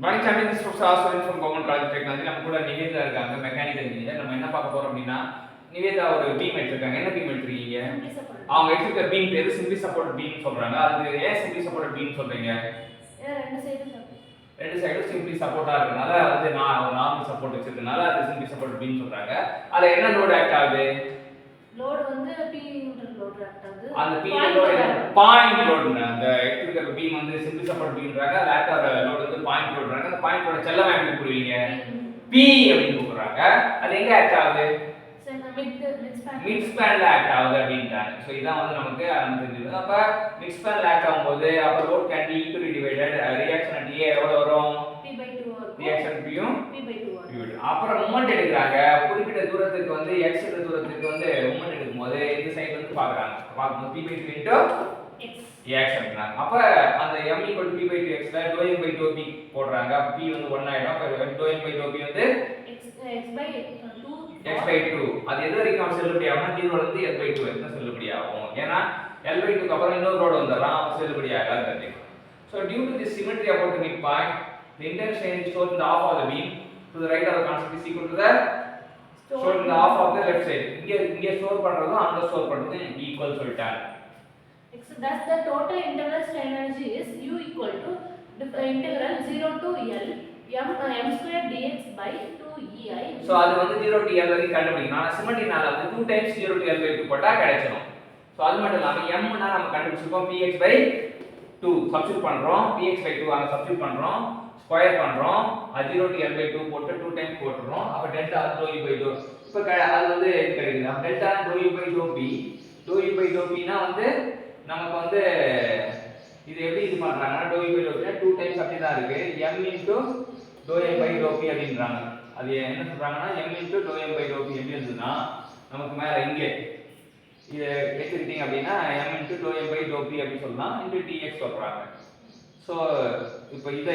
Morning champion this professor ஆஸ்வரின் from government college technology. நம்ம கூட நிவேதா இருக்காங்க, மெக்கானிக்கல் இன்ஜினியர். நம்ம என்ன பார்க்க போறோம் அப்படின்னா, நிவேதா ஒரு பீம் எடுத்திருக்காங்க. என்ன பீம் எடுத்திருக்கீங்க? அவங்க எடுத்திருக்க பீம் பேரு சிம்பிளி சப்போர்ட் பீம் சொல்றாங்க. அது ஏன் சிம்பிளி சப்போர்ட் பீம் சொல்றீங்க? ரெண்டு சைடும் சிம்பிளி சப்போர்ட்டா இருக்கனால அது நார்மல் சப்போர்ட் வச்சிருக்கனால அது சிம்பிளி சப்போர்ட் பீம் சொல்றாங்க. அதுல என்ன லோட் ஆக்ட் ஆகுது? லோட் வந்து P லோட் ஆக்ட் ஆகுது. அந்த P லோட் பாயிண்ட் லோட்ங்க. அந்த எடுத்துக்கிற பீம் வந்து சிம்பிளி சப்போர்ட் பீம்ன்றாங்க. லேட்டர் லோட் வந்து பாயிண்ட் லோட்ன்றாங்க. அந்த பாயிண்ட் லோட் செல்லமா எப்படி கூப்பிடுவீங்க? P அப்படி கூப்பிடுறாங்க. அது எங்க ஆக்ட் ஆகுது? மிட் ஸ்பேன்ல ஆக்ட் ஆகுது அப்படின்றாங்க. சோ இதான் வந்து நமக்கு தெரிஞ்சது. அப்ப மிட் ஸ்பேன்ல ஆக்ட் ஆகும்போது அப்ப load can be equally divided. Reaction at A எவ்வளவு வரும்? P/2 வரும். ரியாக்ஷன் P-யும் P/2 வரும். அப்புறம் மொமெண்ட் எடுக்கறாங்க. குறிப்பிட்ட தூரத்துக்கு வந்து x என்ற தூரத்துக்கு வந்து மொமெண்ட் எடுக்கும்போது இந்த சைடு வந்து பார்க்கறாங்க. பார்க்கும்போது P/2 x ரியாக்ஷன் எடுக்கறாங்க. அப்ப அந்த m = P/2x ல ∂m/∂p போடுறாங்க. P வந்து 1 ஆயிடும். அப்ப ∂m/∂p வந்து x/2. அது எது வரைக்கும் நம்ம செல்லுபடி ஆகும்னா 0 ல இருந்து l/2 வரைக்கும் செல்லுபடி ஆகும். ஏன்னா l/2 க்கு அப்புறம் இன்னொரு லோட் வந்துறலாம், அப்ப செல்லுபடி ஆகாது. So due to this symmetry about the midpoint, the intense strain is stored in the half of the beam to the right of the constant is equal to the stored in the half of the left side. இங்க store பண்றதும் அங்க store பண்றதும் equal சொல்லிட்டாங்க. Thus the total internal strain energy is U equal to integral 0 to L m square dx by 2EI. So அது வந்து 0 to L வரைக்கும் கண்டுபிடிக்கணும். ஆனா சிமெட்ரினால வந்து 2 times 0 to L/2 போட்டா கிடைச்சிடும். சோ அது மட்டும் இல்லாம m னா நம்ம கண்டுபிடிச்சிருக்கோம் px/2 சப்ஸ்டிட்யூட் பண்றோம். px/2 அங்க சப்ஸ்டிட்யூட் பண்றோம். ஸ்கொயர் பண்றோம். அது 0 to L/2 போட்டு 2 டைம்ஸ் போட்டுறோம். அப்ப டெல்டா ∂u/∂. இப்ப அது வந்து என்ன கிடைக்குது? அப்ப டெல்டா ∂u/∂p. ∂u/∂p னா வந்து நமக்கு வந்து இது எப்படி இது பண்றாங்கன்னா ∂u/∂p 2 டைம்ஸ் அப்படி தான் இருக்கு. m ∂m/∂p அப்படின்றாங்க. அது என்ன சொல்றாங்கன்னா m ∂m/∂p எப்படி இருந்துன்னா நமக்கு மேல இங்க இது எடுத்துக்கிட்டீங்க அப்படின்னா m ∂m/∂p அப்படி சொல்லலாம் dx சொல்றாங்க. சோ இப்போ இத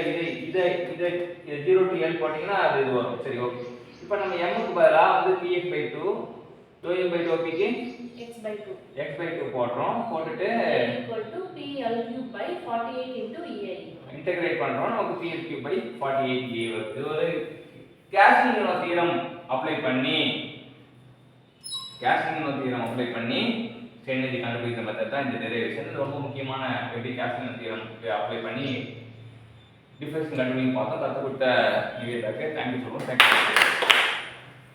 0 to L போட்டீங்கன்னா அது இது வரும். சரி ஓகே. இப்போ நம்ம m க்கு பதிலா வந்து px/2 ∂m/∂p க்கு x/2 போடுறோம். போட்டுட்டு P/L3/48 இன்டகிரேட் பண்றோம். நமக்கு P/48 வருது. இது ஒரு கேஸ்டிங் தியரம் அப்ளை பண்ணி ஸ்ட்ரெயின் எனர்ஜி கண்டுபிடிக்கிற மெத்தட் தான் இந்த டெரிவேஷன். இது ரொம்ப முக்கியமான எப்படி கேஸ்டிங் தியரம் அப்ளை பண்ணி டிஃபரன்ஸ் கண்டுபிடிக்க பார்த்தோம். கற்றுக் கொடுத்த நிவேதாக்கு தேங்க்யூ சொல்லுவோம். தேங்க்யூ.